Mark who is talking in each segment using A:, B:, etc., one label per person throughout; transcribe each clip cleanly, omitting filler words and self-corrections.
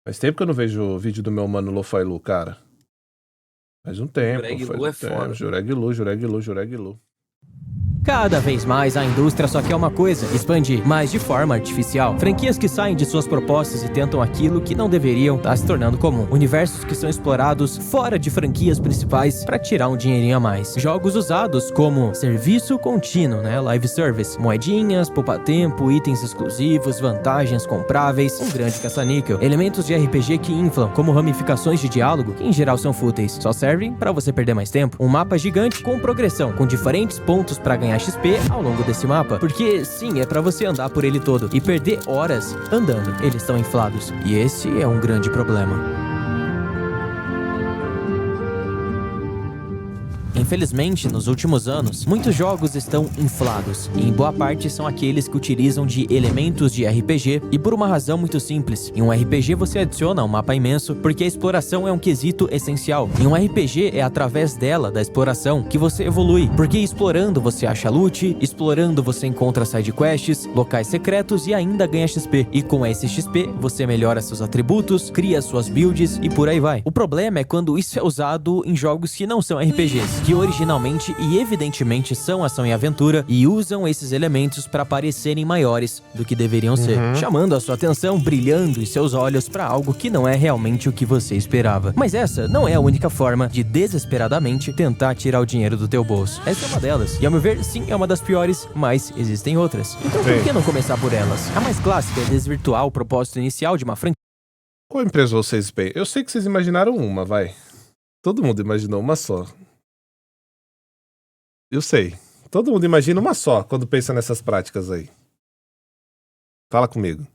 A: Faz tempo que eu não vejo o vídeo do meu mano Lo-Fi-Lu, cara. Faz um tempo.
B: Jureg Lu é foda.
A: Jureg Lu.
C: Cada vez mais a indústria só quer uma coisa: expandir, mas de forma artificial. Franquias que saem de suas propostas e tentam aquilo que não deveriam tá se tornando comum. Universos que são explorados fora de franquias principais pra tirar um dinheirinho a mais. Jogos usados como serviço contínuo, né? Live service. Moedinhas, poupa-tempo, itens exclusivos, vantagens compráveis, um grande caça-níquel. Elementos de RPG que inflam, como ramificações de diálogo, que em geral são fúteis. Só servem pra você perder mais tempo. Um mapa gigante com progressão, com diferentes pontos pra ganhar XP ao longo desse mapa, porque sim, é pra você andar por ele todo e perder horas andando. Eles estão inflados e esse é um grande problema. Infelizmente, nos últimos anos, muitos jogos estão inflados, e em boa parte são aqueles que utilizam de elementos de RPG, e por uma razão muito simples. Em um RPG você adiciona um mapa imenso, porque a exploração é um quesito essencial. Em um RPG é através dela, da exploração, que você evolui, porque explorando você acha loot, explorando você encontra sidequests, locais secretos e ainda ganha XP. E com esse XP, você melhora seus atributos, cria suas builds e por aí vai. O problema é quando isso é usado em jogos que não são RPGs, que originalmente e evidentemente são ação e aventura e usam esses elementos para parecerem maiores do que deveriam ser, chamando a sua atenção, brilhando em seus olhos para algo que não é realmente o que você esperava. Mas essa não é a única forma de desesperadamente tentar tirar o dinheiro do teu bolso. Essa é uma delas, e ao meu ver, sim, é uma das piores, mas existem outras. Então por que não começar por elas? A mais clássica é desvirtuar o propósito inicial de uma franquia.
A: Qual empresa vocês bem? Eu sei que vocês imaginaram uma, vai. Todo mundo imaginou uma só. Eu sei. Todo mundo imagina uma só quando pensa nessas práticas aí. Fala comigo.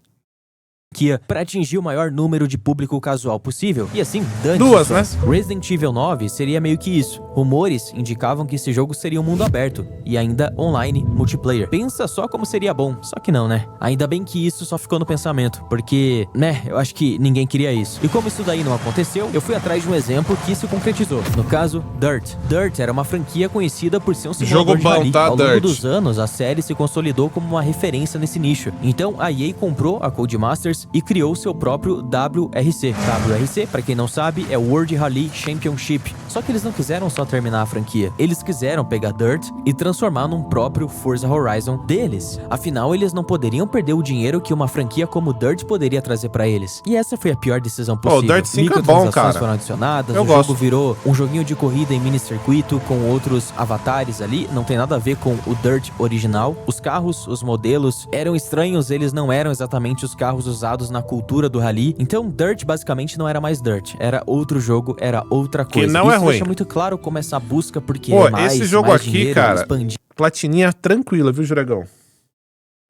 C: Para atingir o maior número de público casual possível. E assim, dane-se.
A: Duas, né?
C: Resident Evil 9 seria meio que isso. Rumores indicavam que esse jogo seria um mundo aberto e ainda online, multiplayer. Pensa só como seria bom, só que não, né? Ainda bem que isso só ficou no pensamento, porque, né, eu acho que ninguém queria isso. E como isso daí não aconteceu, eu fui atrás de um exemplo que se concretizou. No caso, Dirt. Dirt era uma franquia conhecida por ser um simulador de rally. Ao longo dos anos, a série se consolidou como uma referência nesse nicho. Então, a EA comprou a Codemasters e criou seu próprio WRC. WRC, pra quem não sabe, é o World Rally Championship. Só que eles não quiseram só terminar a franquia. Eles quiseram pegar Dirt e transformar num próprio Forza Horizon deles. Afinal, eles não poderiam perder o dinheiro que uma franquia como Dirt poderia trazer pra eles. E essa foi a pior decisão possível.
A: O Dirt 5 é bom, cara.
C: Foram adicionadas,
A: o jogo
C: virou um joguinho de corrida em mini circuito com outros avatares ali. Não tem nada a ver com o Dirt original. Os carros, os modelos eram estranhos, eles não eram exatamente os carros usados na cultura do rally. Então Dirt basicamente não era mais Dirt, era outro jogo, era outra coisa.
A: Que não é ruim.
C: Deixa muito claro como essa busca, porque
A: esse jogo
C: mais
A: aqui,
C: dinheiro,
A: cara,
C: expandir.
A: Platininha tranquila, viu, Juregão?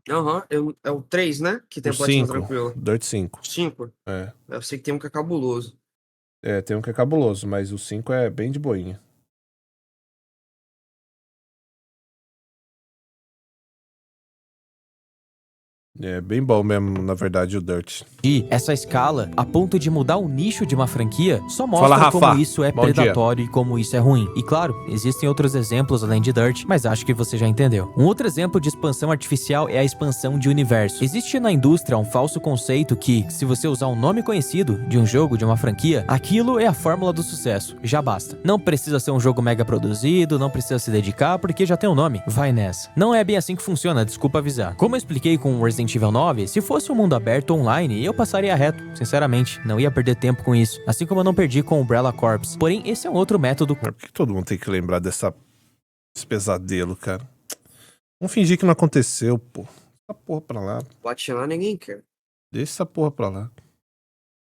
B: É o 3, né? Que tem a platina tranquila.
A: Dirt 5.
B: 5?
A: É.
B: Eu sei que tem um que é cabuloso.
A: É, tem um que é cabuloso, mas o 5 é bem de boinha. É bem bom mesmo, na verdade, o Dirt.
C: E essa escala, a ponto de mudar o nicho de uma franquia, só mostra como isso é predatório e como isso é ruim. E claro, existem outros exemplos além de Dirt, mas acho que você já entendeu. Um outro exemplo de expansão artificial é a expansão de universo. Existe na indústria um falso conceito que, se você usar um nome conhecido de um jogo, de uma franquia, aquilo é a fórmula do sucesso. Já basta. Não precisa ser um jogo mega produzido, não precisa se dedicar, porque já tem um nome. Vai nessa. Não é bem assim que funciona, desculpa avisar. Como eu expliquei com o Resident Evil 9, se fosse um mundo aberto online, eu passaria reto, sinceramente, não ia perder tempo com isso, assim como eu não perdi com o Umbrella Corps. Porém, esse é um outro método.
A: Por que todo mundo tem que lembrar desse pesadelo, cara? Vamos fingir que não aconteceu, pô. Essa porra pra lá.
B: Platinar ninguém quer.
A: Deixa essa porra pra lá.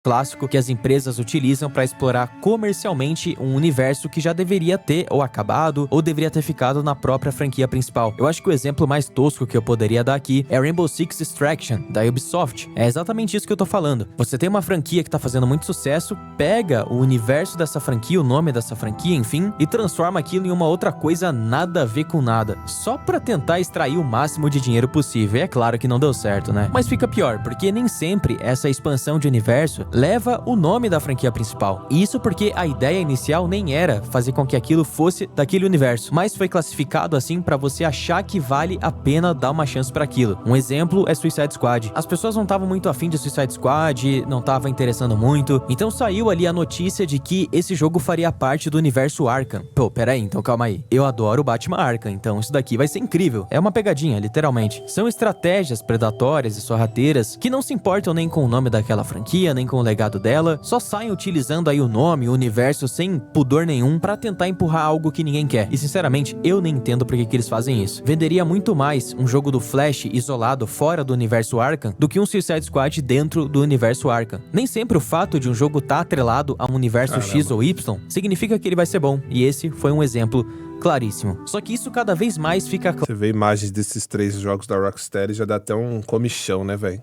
C: Clássico que as empresas utilizam para explorar comercialmente um universo que já deveria ter ou acabado ou deveria ter ficado na própria franquia principal. Eu acho que o exemplo mais tosco que eu poderia dar aqui é Rainbow Six Extraction, da Ubisoft. É exatamente isso que eu tô falando. Você tem uma franquia que tá fazendo muito sucesso, pega o universo dessa franquia, o nome dessa franquia, enfim, e transforma aquilo em uma outra coisa nada a ver com nada, só pra tentar extrair o máximo de dinheiro possível. E é claro que não deu certo, né? Mas fica pior, porque nem sempre essa expansão de universo leva o nome da franquia principal. E isso porque a ideia inicial nem era fazer com que aquilo fosse daquele universo, mas foi classificado assim pra você achar que vale a pena dar uma chance pra aquilo. Um exemplo é Suicide Squad. As pessoas não estavam muito afim de Suicide Squad, não estavam interessando muito, então saiu ali a notícia de que esse jogo faria parte do universo Arkham. Pô, peraí, então calma aí. Eu adoro o Batman Arkham, então isso daqui vai ser incrível. É uma pegadinha, literalmente. São estratégias predatórias e sorrateiras que não se importam nem com o nome daquela franquia, nem com o legado dela, só saem utilizando aí o nome, o universo sem pudor nenhum pra tentar empurrar algo que ninguém quer. E sinceramente, eu nem entendo por que eles fazem isso. Venderia muito mais um jogo do Flash isolado fora do universo Arkham do que um Suicide Squad dentro do universo Arkham. Nem sempre o fato de um jogo estar atrelado a um universo X ou Y significa que ele vai ser bom. E esse foi um exemplo claríssimo. Só que isso cada vez mais fica claro.
A: Você vê imagens desses 3 jogos da Rocksteady, já dá até um comichão, né, velho?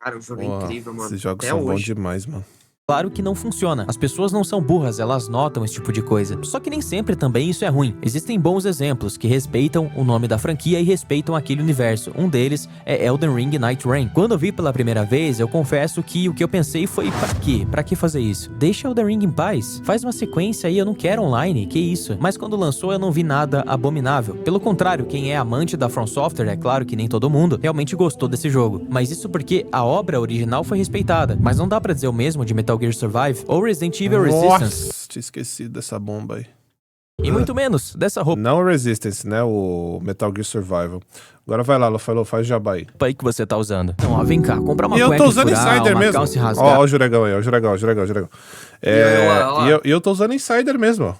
B: Cara, o jogo é incrível, mano.
A: Esses jogos
B: Até
A: são bons
B: hoje.
A: demais, mano.
C: Claro que não funciona. As pessoas não são burras, elas notam esse tipo de coisa. Só que nem sempre também isso é ruim. Existem bons exemplos que respeitam o nome da franquia e respeitam aquele universo. Um deles é Elden Ring Night Rain. Quando eu vi pela primeira vez, eu confesso que o que eu pensei foi: pra quê? Pra que fazer isso? Deixa Elden Ring em paz. Faz uma sequência aí, eu não quero online, que isso? Mas quando lançou eu não vi nada abominável. Pelo contrário, quem é amante da From Software, é claro que nem todo mundo, realmente gostou desse jogo. Mas isso porque a obra original foi respeitada. Mas não dá pra dizer o mesmo de Metal Gear Survive ou Resident Evil Resistance.
A: Nossa, tinha esquecido dessa bomba aí.
C: E muito menos dessa roupa
A: Não o Resistance, né? O Metal Gear Survival. Agora vai lá, falou, faz jabá aí.
C: aí que você tá usando. Então, ó, vem cá, comprar uma
A: E eu
C: cueca
A: tô
C: e
A: usando
C: furar,
A: Insider
C: uma
A: mesmo.
C: calça e rasgar.
A: Ó, o Juregão aí, ó, o Juregão. E eu tô usando Insider mesmo, ó.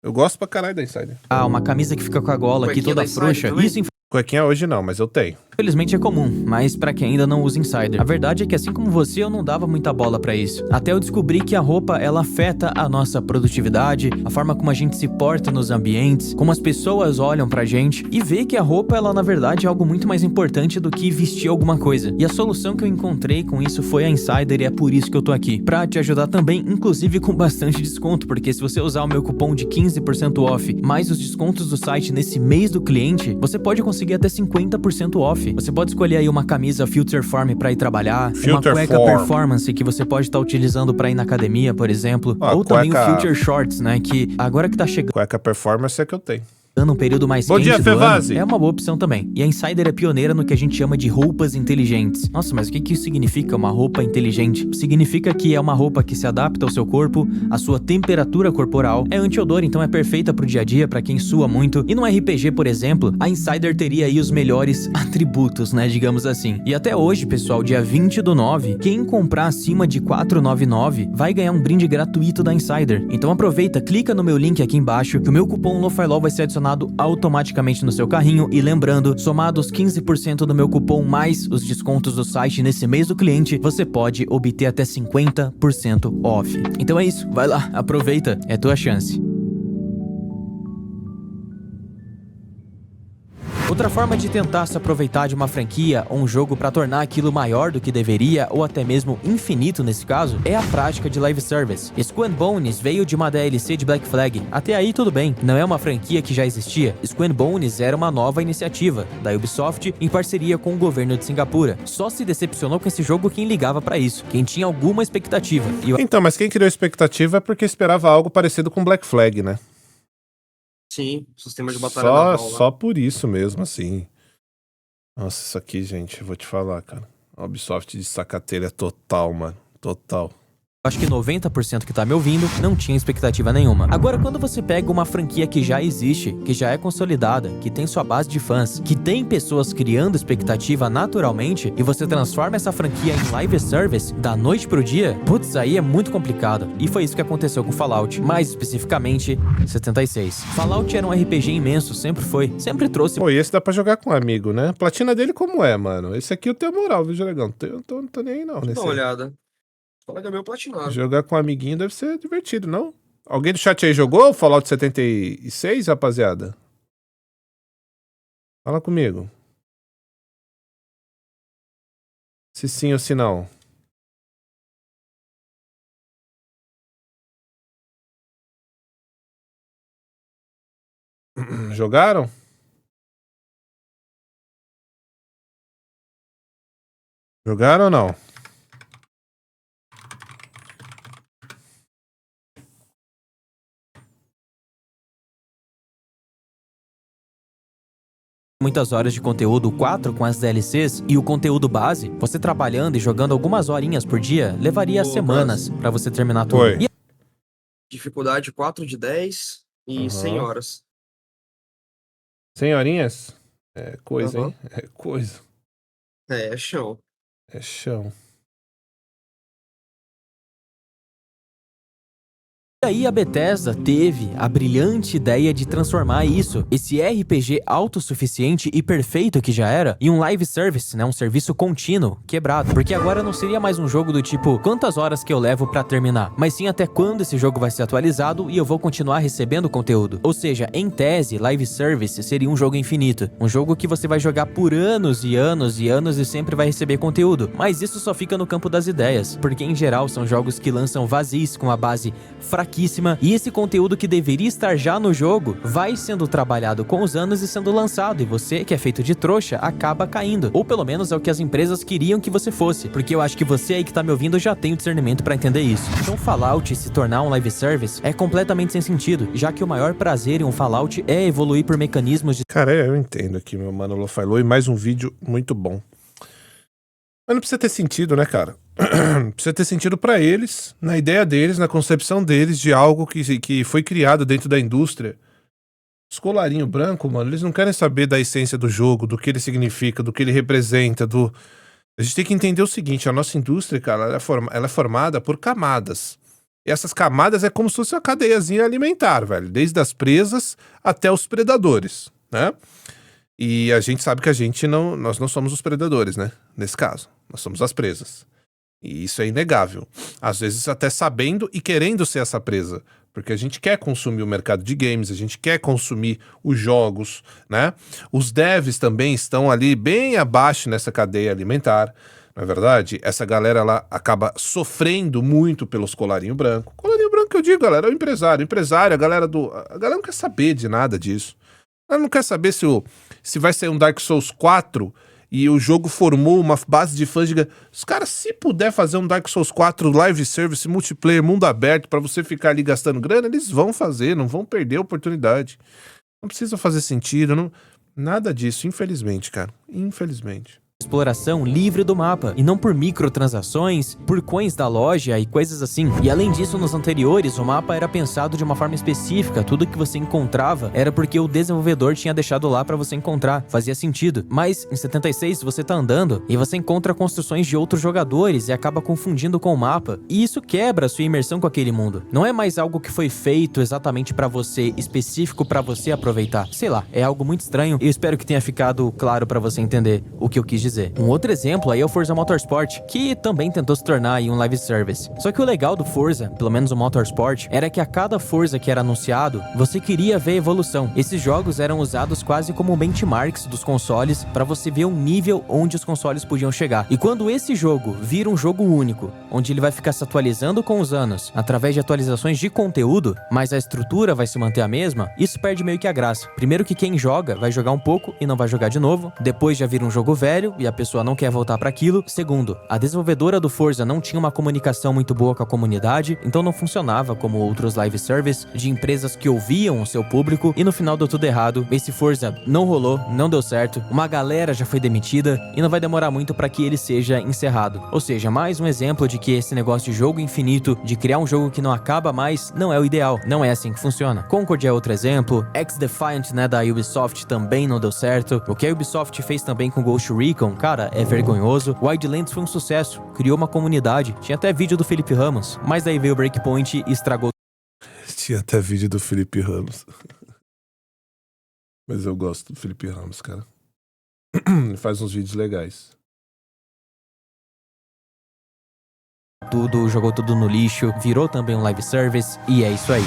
A: Eu gosto pra caralho da Insider.
C: Uma camisa que fica com a gola aqui
B: Cuequinha
C: toda
B: da Insider
C: frouxa.
B: também?
C: Isso,
A: Cuequinha hoje não, mas eu tenho.
C: infelizmente, é comum, mas pra quem ainda não usa Insider. A verdade é que assim como você, eu não dava muita bola pra isso. Até eu descobri que a roupa, ela afeta a nossa produtividade, a forma como a gente se porta nos ambientes, como as pessoas olham pra gente, e ver que a roupa, ela na verdade é algo muito mais importante do que vestir alguma coisa. E a solução que eu encontrei com isso foi a Insider, e é por isso que eu tô aqui. Pra te ajudar também, inclusive com bastante desconto, porque se você usar o meu cupom de 15% off, mais os descontos do site nesse mês do cliente, você pode conseguir até 50% off. Você pode escolher aí uma camisa Future Form pra ir trabalhar, uma cueca Performance que você pode estar utilizando pra ir na academia, por exemplo, ou também o Future Shorts, né, que agora que tá chegando
A: Cueca Performance é que eu tenho.
C: um período mais
A: Bom
C: quente
A: dia,
C: do
A: Fevazzi.
C: ano, é uma boa opção também. E a Insider é pioneira no que a gente chama de roupas inteligentes. Nossa, mas o que isso significa, uma roupa inteligente? Significa que é uma roupa que se adapta ao seu corpo, à sua temperatura corporal, é anti-odor, então é perfeita pro dia a dia, pra quem sua muito. E no RPG, por exemplo, a Insider teria aí os melhores atributos, né, digamos assim. E até hoje, pessoal, dia 20/9, quem comprar acima de 499 vai ganhar um brinde gratuito da Insider. Então aproveita, clica no meu link aqui embaixo, que o meu cupom LoFiLol vai ser adicionado automaticamente no seu carrinho. E lembrando, somados 15% do meu cupom mais os descontos do site nesse mês do cliente, você pode obter até 50% off. Então é isso, vai lá, aproveita, é tua chance. Outra forma de tentar se aproveitar de uma franquia ou um jogo pra tornar aquilo maior do que deveria, ou até mesmo infinito nesse caso, é a prática de live service. Skull and Bones veio de uma DLC de Black Flag. Até aí tudo bem, não é uma franquia que já existia. Skull and Bones era uma nova iniciativa da Ubisoft em parceria com o governo de Singapura. Só se decepcionou com esse jogo quem ligava pra isso, quem tinha alguma expectativa.
A: Então, mas quem criou expectativa é porque esperava algo parecido com Black Flag, né?
B: Sim, sistema de batalha naval lá.
A: Só por isso mesmo, assim. Nossa, isso aqui, gente, eu vou te falar, cara. A Ubisoft de sacateira total, mano. Total.
C: Acho que 90% que tá me ouvindo não tinha expectativa nenhuma. Agora, quando você pega uma franquia que já existe, que já é consolidada, que tem sua base de fãs, que tem pessoas criando expectativa naturalmente, e você transforma essa franquia em live service da noite pro dia, putz, aí é muito complicado. E foi isso que aconteceu com Fallout, mais especificamente 76. Fallout era um RPG imenso, sempre foi, sempre trouxe.
A: Pô, e esse dá pra jogar com um amigo, né? Platina dele como é, mano? Esse aqui eu tenho moral, viu, Juregão? Não tô nem aí, não.
B: Dá
A: Nesse
B: uma
A: aí.
B: olhada. Fala que é meu platinado.
A: Jogar com um amiguinho deve ser divertido, não? Alguém do chat aí jogou Fallout 76, rapaziada? Fala comigo. Se sim ou se não. Jogaram? Jogaram ou não?
C: muitas horas de conteúdo 4 com as DLCs e o conteúdo base, você trabalhando e jogando algumas horinhas por dia, levaria semanas pra você terminar tudo.
A: Foi.
C: E
B: Dificuldade 4 de 10 e 100 horas.
A: 100 horinhas? É coisa,
B: Aham.
A: hein? É coisa.
B: É chão.
A: É chão.
C: aí a Bethesda teve a brilhante ideia de transformar isso, esse RPG autossuficiente e perfeito que já era, em um live service, né, um serviço contínuo, quebrado. Porque agora não seria mais um jogo do tipo, quantas horas que eu levo pra terminar, mas sim até quando esse jogo vai ser atualizado e eu vou continuar recebendo conteúdo. Ou seja, em tese, live service seria um jogo infinito, um jogo que você vai jogar por anos e anos e anos e sempre vai receber conteúdo. Mas isso só fica no campo das ideias, porque em geral são jogos que lançam vazios com a base fraquíssima, e esse conteúdo que deveria estar já no jogo vai sendo trabalhado com os anos e sendo lançado, e você, que é feito de trouxa, acaba caindo. Ou pelo menos é o que as empresas queriam que você fosse, porque eu acho que você aí que tá me ouvindo já tem o discernimento pra entender isso. Então Fallout se tornar um live service é completamente sem sentido, já que o maior prazer em um Fallout é evoluir por mecanismos de...
A: Cara, eu entendo aqui, meu mano Lo-Fi, e mais um vídeo muito bom. Mas não precisa ter sentido, né, cara? Precisa ter sentido pra eles, na ideia deles, na concepção deles de algo que foi criado dentro da indústria. Os colarinho branco, mano, eles não querem saber da essência do jogo, do que ele significa, do que ele representa, do... A gente tem que entender o seguinte, a nossa indústria, cara, ela é formada por camadas. E essas camadas é como se fosse uma cadeiazinha alimentar, velho. Desde as presas até os predadores, né? E a gente sabe que nós não somos os predadores, né? Nesse caso, nós somos as presas. E isso é inegável. Às vezes até sabendo e querendo ser essa presa. Porque a gente quer consumir o mercado de games, a gente quer consumir os jogos, né? Os devs também estão ali bem abaixo nessa cadeia alimentar. Não é verdade? Essa galera lá acaba sofrendo muito pelos colarinho branco. Colarinho branco que eu digo, galera, é o empresário. Empresário, a galera não quer saber de nada disso. Ela não quer saber se vai sair um Dark Souls 4 e o jogo formou uma base de fãs gigante. Os caras, se puder fazer um Dark Souls 4 live service, multiplayer, mundo aberto, pra você ficar ali gastando grana, eles vão fazer, não vão perder a oportunidade. Não precisa fazer sentido, nada disso, infelizmente, cara. Infelizmente.
C: Exploração livre do mapa, e não por microtransações, por coins da loja e coisas assim. E além disso, nos anteriores, o mapa era pensado de uma forma específica, tudo que você encontrava era porque o desenvolvedor tinha deixado lá pra você encontrar, fazia sentido. Mas em 76 você tá andando e você encontra construções de outros jogadores e acaba confundindo com o mapa, e isso quebra a sua imersão com aquele mundo. Não é mais algo que foi feito exatamente pra você, específico pra você aproveitar. Sei lá, é algo muito estranho, e eu espero que tenha ficado claro pra você entender o que eu quis dizer. Um outro exemplo aí é o Forza Motorsport, que também tentou se tornar aí um live service. Só que o legal do Forza, pelo menos o Motorsport, era que a cada Forza que era anunciado, você queria ver evolução. Esses jogos eram usados quase como benchmarks dos consoles para você ver o nível onde os consoles podiam chegar. E quando esse jogo vira um jogo único, onde ele vai ficar se atualizando com os anos, através de atualizações de conteúdo, mas a estrutura vai se manter a mesma, isso perde meio que a graça. Primeiro que quem joga vai jogar um pouco e não vai jogar de novo, depois já vira um jogo velho e a pessoa não quer voltar para aquilo. Segundo, a desenvolvedora do Forza não tinha uma comunicação muito boa com a comunidade, então não funcionava como outros live service de empresas que ouviam o seu público, e no final deu tudo errado. Esse Forza não rolou, não deu certo, uma galera já foi demitida e não vai demorar muito para que ele seja encerrado. Ou seja, mais um exemplo de que esse negócio de jogo infinito, de criar um jogo que não acaba mais, não é o ideal, não é assim que funciona. Concord é outro exemplo, X-Defiant, né, da Ubisoft também não deu certo. O que a Ubisoft fez também com Ghost Recon, cara, é vergonhoso. Wildlands foi um sucesso, criou uma comunidade, tinha até vídeo do Felipe Ramos, mas daí veio o Breakpoint e estragou.
A: Tinha até vídeo do Felipe Ramos. Mas eu gosto do Felipe Ramos, cara. Ele faz uns vídeos legais.
C: Tudo, jogou tudo no lixo, virou também um live service, e é isso aí.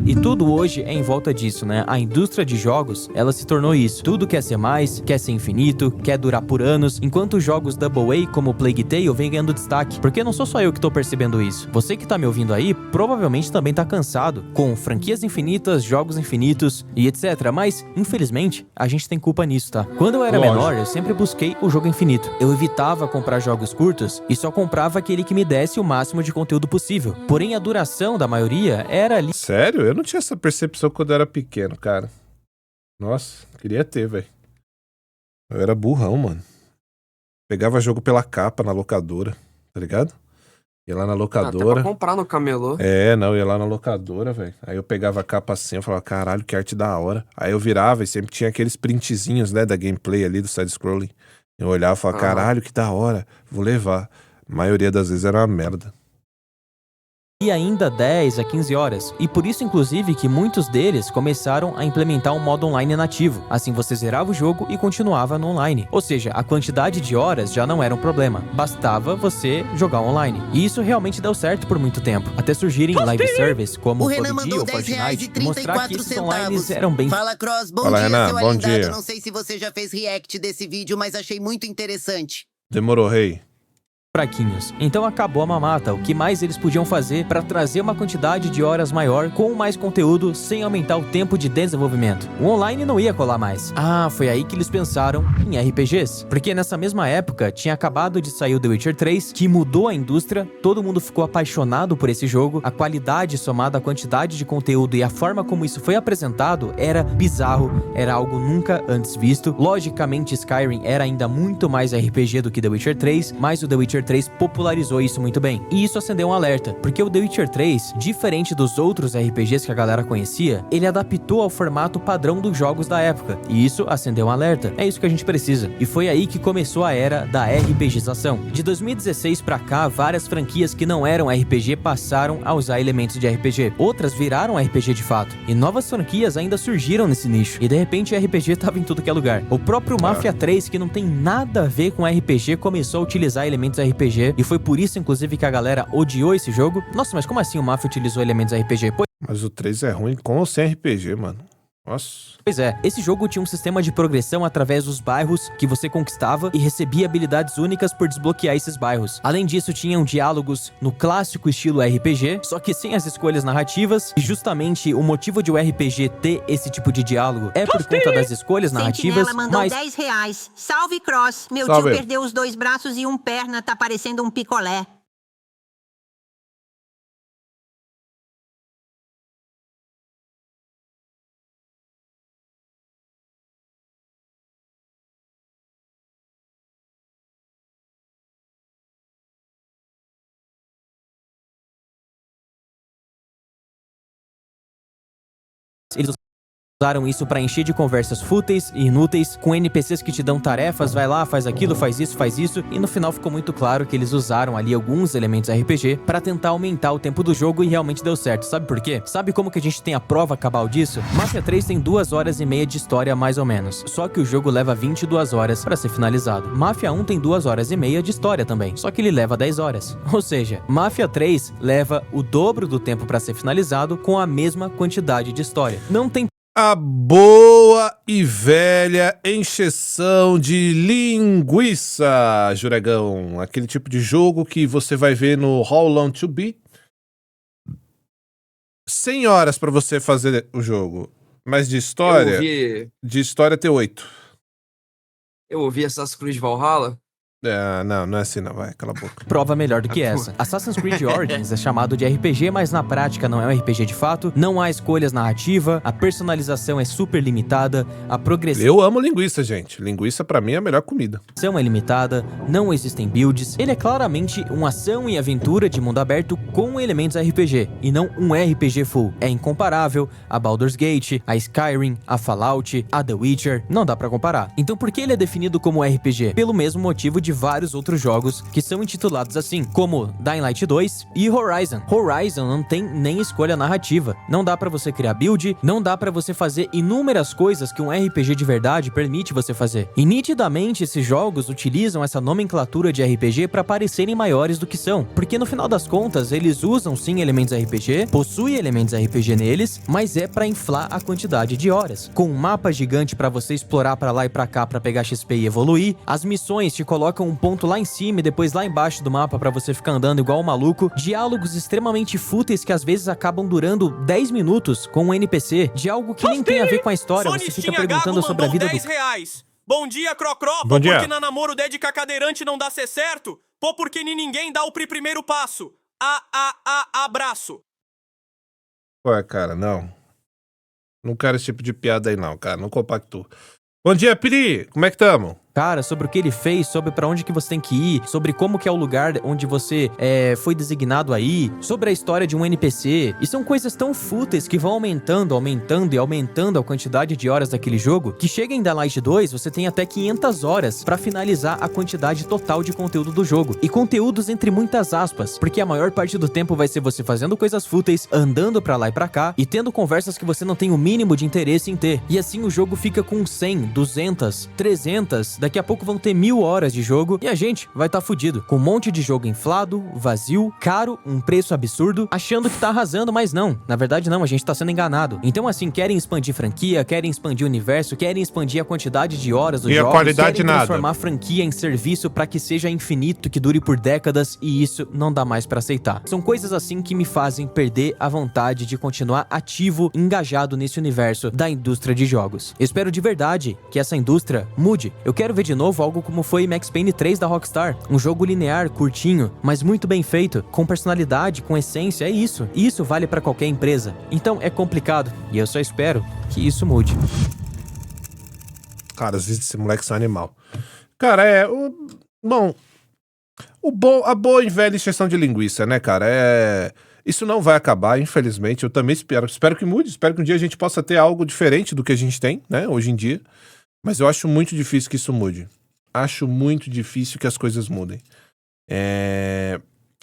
C: E tudo hoje é em volta disso, né? A indústria de jogos, ela se tornou isso. Tudo quer ser mais, quer ser infinito, quer durar por anos, enquanto os jogos Double A, como Plague Tale, vem ganhando destaque. Porque não sou só eu que tô percebendo isso. Você que tá me ouvindo aí, provavelmente também tá cansado, com franquias infinitas, jogos infinitos e etc. Mas, infelizmente, a gente tem culpa nisso, tá? Quando eu era menor, eu sempre busquei o jogo infinito. Eu evitava comprar jogos curtos e só comprava aquele que me desse o máximo de conteúdo possível. Porém, a duração da maioria era ali...
A: Sério? Eu não tinha essa percepção quando eu era pequeno, cara. Nossa, queria ter, velho. Eu era burrão, mano. Pegava jogo pela capa na locadora, tá ligado? Ia lá na
B: Até
A: locadora.
B: pra comprar no camelô.
A: Não, ia lá na locadora, velho. Aí eu pegava a capa assim, eu falava, caralho, que arte da hora. Aí eu virava e sempre tinha aqueles printzinhos, né, da gameplay ali, do side-scrolling. Eu olhava e falava, caralho, que da hora, vou levar. A maioria das vezes era uma merda.
C: E ainda 10 a 15 horas. E por isso, inclusive, que muitos deles começaram a implementar um modo online nativo. Assim você zerava o jogo e continuava no online. Ou seja, a quantidade de horas já não era um problema. Bastava você jogar online. E isso realmente deu certo por muito tempo. Até surgirem live service como
D: O
C: o
D: Renan
C: PUBG
D: mandou
C: ou Fortnite e mostrar que esses online
D: centavos.
C: eram bem
D: Fala, Cross. Bom
A: Fala,
D: dia,
A: Renan,
D: seu
A: bom
D: alindado.
A: dia.
D: Não sei se você já fez react desse vídeo, mas achei muito interessante.
A: Demorou, rei.
C: fraquinhos. Então acabou a mamata. O que mais eles podiam fazer para trazer uma quantidade de horas maior com mais conteúdo sem aumentar o tempo de desenvolvimento? O online não ia colar mais. Ah, foi aí que eles pensaram em RPGs. Porque nessa mesma época tinha acabado de sair o The Witcher 3, que mudou a indústria, todo mundo ficou apaixonado por esse jogo, a qualidade somada à quantidade de conteúdo e a forma como isso foi apresentado era bizarro, era algo nunca antes visto. Logicamente Skyrim era ainda muito mais RPG do que The Witcher 3, mas o The Witcher 3 popularizou isso muito bem. E isso acendeu um alerta, porque o The Witcher 3, diferente dos outros RPGs que a galera conhecia, ele adaptou ao formato padrão dos jogos da época, e isso acendeu um alerta. É isso que a gente precisa. E foi aí que começou a era da RPGização. De 2016 pra cá, várias franquias que não eram RPG passaram a usar elementos de RPG. Outras viraram RPG de fato, e novas franquias ainda surgiram nesse nicho. E de repente o RPG tava em tudo que é lugar. O próprio Mafia 3, que não tem nada a ver com RPG, começou a utilizar elementos RPG, e foi por isso, inclusive, que a galera odiou esse jogo. Nossa, mas como assim o Mafia utilizou elementos RPG?
A: Mas o 3 é ruim com ou sem RPG, mano. Nossa.
C: Pois é, esse jogo tinha um sistema de progressão através dos bairros que você conquistava e recebia habilidades únicas por desbloquear esses bairros. Além disso, tinham diálogos no clássico estilo RPG, só que sem as escolhas narrativas, e justamente o motivo de o RPG ter esse tipo de diálogo é por conta das escolhas narrativas,
E: Sentinela mandou
C: mas...
E: R$10. Salve, Cross. Meu
A: Salve.
E: tio perdeu os 2 braços e um perna, tá parecendo um picolé.
C: eles usaram isso pra encher de conversas fúteis e inúteis, com NPCs que te dão tarefas, vai lá, faz aquilo, faz isso, e no final ficou muito claro que eles usaram ali alguns elementos RPG pra tentar aumentar o tempo do jogo e realmente deu certo. Sabe por quê? Sabe como que a gente tem a prova cabal disso? Mafia 3 tem 2 horas e meia de história mais ou menos, só que o jogo leva 22 horas pra ser finalizado. Mafia 1 tem 2 horas e meia de história também, só que ele leva 10 horas. Ou seja, Mafia 3 leva o dobro do tempo pra ser finalizado com a mesma quantidade de história. Não tem
A: A boa e velha encheção de linguiça, Juregão. Aquele tipo de jogo que você vai ver no How Long to Be. 100 horas pra você fazer o jogo. Mas de história, tem 8.
B: Eu ouvi Assassin's Creed Valhalla.
A: Não é assim não, vai, cala a boca.
C: prova melhor do que essa. Assassin's Creed Origins é chamado de RPG, mas na prática não é um RPG de fato, não há escolhas narrativa, a personalização é super limitada, a progressão
A: Eu amo linguiça, gente. Linguiça pra mim é a melhor comida.
C: é limitada, não existem builds, ele é claramente uma ação e aventura de mundo aberto com elementos RPG, e não um RPG full. É incomparável a Baldur's Gate, a Skyrim, a Fallout, a The Witcher, não dá pra comparar. Então por que ele é definido como RPG? Pelo mesmo motivo de vários outros jogos que são intitulados assim, como Dying Light 2 e Horizon. Horizon não tem nem escolha narrativa, não dá pra você criar build, não dá pra você fazer inúmeras coisas que um RPG de verdade permite você fazer. E nitidamente esses jogos utilizam essa nomenclatura de RPG pra parecerem maiores do que são, porque no final das contas eles usam sim elementos RPG, possuem elementos RPG neles, mas é pra inflar a quantidade de horas. Com um mapa gigante pra você explorar pra lá e pra cá pra pegar XP e evoluir, as missões te colocam um ponto lá em cima e depois lá embaixo do mapa pra você ficar andando igual um maluco, diálogos extremamente fúteis que às vezes acabam durando 10 minutos com um NPC, de algo que nem tem a ver com a história, você fica perguntando sobre a vida do...
F: R$10. Bom dia, Crocró.
A: Bom dia.
F: Porque na namoro dedica cadeirante não dá ser certo? Pô, porque ninguém dá o primeiro passo. Abraço.
A: Ué, cara, não. Não quero esse tipo de piada aí não, cara. Não compacto. Bom dia, Piri. Como é que tamo?
C: Cara, sobre o que ele fez, sobre pra onde que você tem que ir, sobre como que é o lugar onde você foi designado aí, sobre a história de um NPC. E são coisas tão fúteis que vão aumentando a quantidade de horas daquele jogo, que chega em Dying Light 2, você tem até 500 horas pra finalizar a quantidade total de conteúdo do jogo. E conteúdos entre muitas aspas, porque a maior parte do tempo vai ser você fazendo coisas fúteis, andando pra lá e pra cá, e tendo conversas que você não tem o mínimo de interesse em ter. E assim o jogo fica com 100, 200, 300... Daqui a pouco vão ter 1000 horas de jogo e a gente vai tá fudido. Com um monte de jogo inflado, vazio, caro, um preço absurdo, achando que tá arrasando, mas não. Na verdade não, a gente tá sendo enganado. Então assim, querem expandir franquia, querem expandir o universo, querem expandir a quantidade de horas dos
A: E a
C: jogos,
A: qualidade
C: querem
A: nada.
C: transformar a franquia em serviço pra que seja infinito, que dure por décadas, e isso não dá mais pra aceitar. São coisas assim que me fazem perder a vontade de continuar ativo, engajado nesse universo da indústria de jogos. Eu espero de verdade que essa indústria mude. Eu quero ver de novo algo como foi Max Payne 3 da Rockstar. Um jogo linear, curtinho, mas muito bem feito, com personalidade, com essência, é isso. E isso vale pra qualquer empresa. Então é complicado, e eu só espero que isso mude.
A: Cara, às vezes esse moleque é um animal. Cara, a boa e velha encheção de linguiça, né, cara? Isso não vai acabar, infelizmente. Eu também espero que mude. Espero que um dia a gente possa ter algo diferente do que a gente tem, né, hoje em dia. Mas eu acho muito difícil que isso mude. Acho muito difícil que as coisas mudem.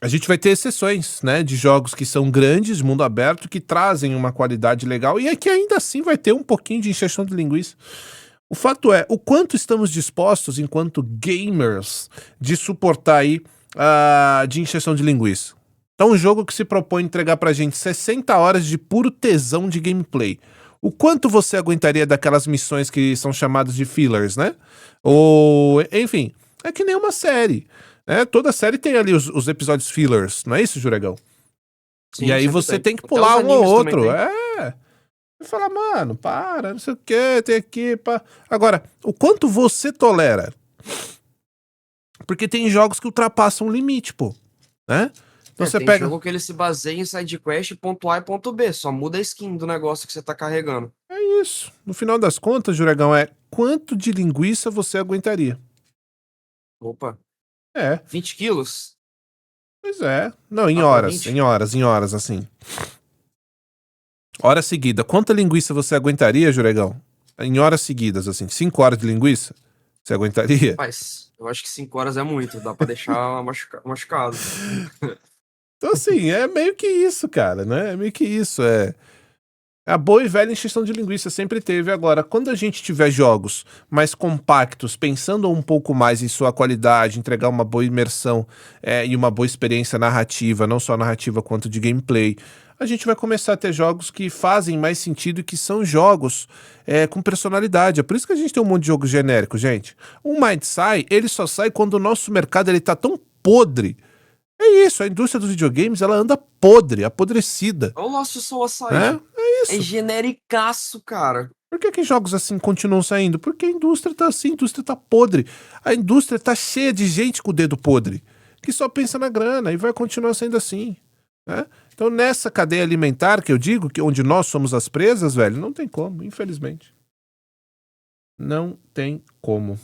A: A gente vai ter exceções, né, de jogos que são grandes, mundo aberto, que trazem uma qualidade legal e é que ainda assim vai ter um pouquinho de encheção de linguiça. O fato é, o quanto estamos dispostos, enquanto gamers, de suportar aí de encheção de linguiça. Então, um jogo que se propõe entregar pra gente 60 horas de puro tesão de gameplay. O quanto você aguentaria daquelas missões que são chamadas de fillers, né? Ou, enfim, é que nem uma série, né? Toda série tem ali os episódios fillers, não é isso, Juregão?
B: Sim,
A: E aí
B: sempre
A: você
B: tem.
A: tem que
B: Até
A: pular
B: os
A: um ou
B: animes
A: outro.
B: também tem.
A: E falar, mano, para, não sei o que, tem aqui, pá. Agora, o quanto você tolera? Porque tem jogos que ultrapassam o limite, pô, né? Então você
B: Tem
A: pega...
B: jogo que ele se baseia em sidequest ponto A e ponto B, só muda a skin do negócio que você tá carregando.
A: É isso. No final das contas, Juregão, é quanto de linguiça você aguentaria?
B: Opa,
A: É,
B: 20 quilos?
A: pois é. Não, em
B: Ah,
A: horas,
B: 20?
A: em horas, assim. Hora seguida. Quanta linguiça você aguentaria, Juregão? Em horas seguidas, assim. 5 horas de linguiça? Você aguentaria?
B: Mas eu acho que 5 horas é muito, dá pra deixar machucado.
A: Então, assim, é meio que isso, cara, né? É meio que isso, A boa e velha encheção de linguiça sempre teve. Agora, quando a gente tiver jogos mais compactos, pensando um pouco mais em sua qualidade, entregar uma boa imersão e uma boa experiência narrativa, não só narrativa quanto de gameplay, a gente vai começar a ter jogos que fazem mais sentido e que são jogos com personalidade. É por isso que a gente tem um monte de jogo genérico, gente. O Mindsai, ele só sai quando o nosso mercado ele tá tão podre. É isso, a indústria dos videogames, ela anda podre, apodrecida.
B: Olha o Lost Soul Aside.
A: É isso.
B: É genericaço, cara.
A: Por que jogos assim continuam saindo? Porque a indústria tá assim, a indústria tá podre. A indústria tá cheia de gente com o dedo podre, que só pensa na grana e vai continuar sendo assim, né? Então nessa cadeia alimentar que eu digo, que onde nós somos as presas, velho, não tem como, infelizmente. Não tem como.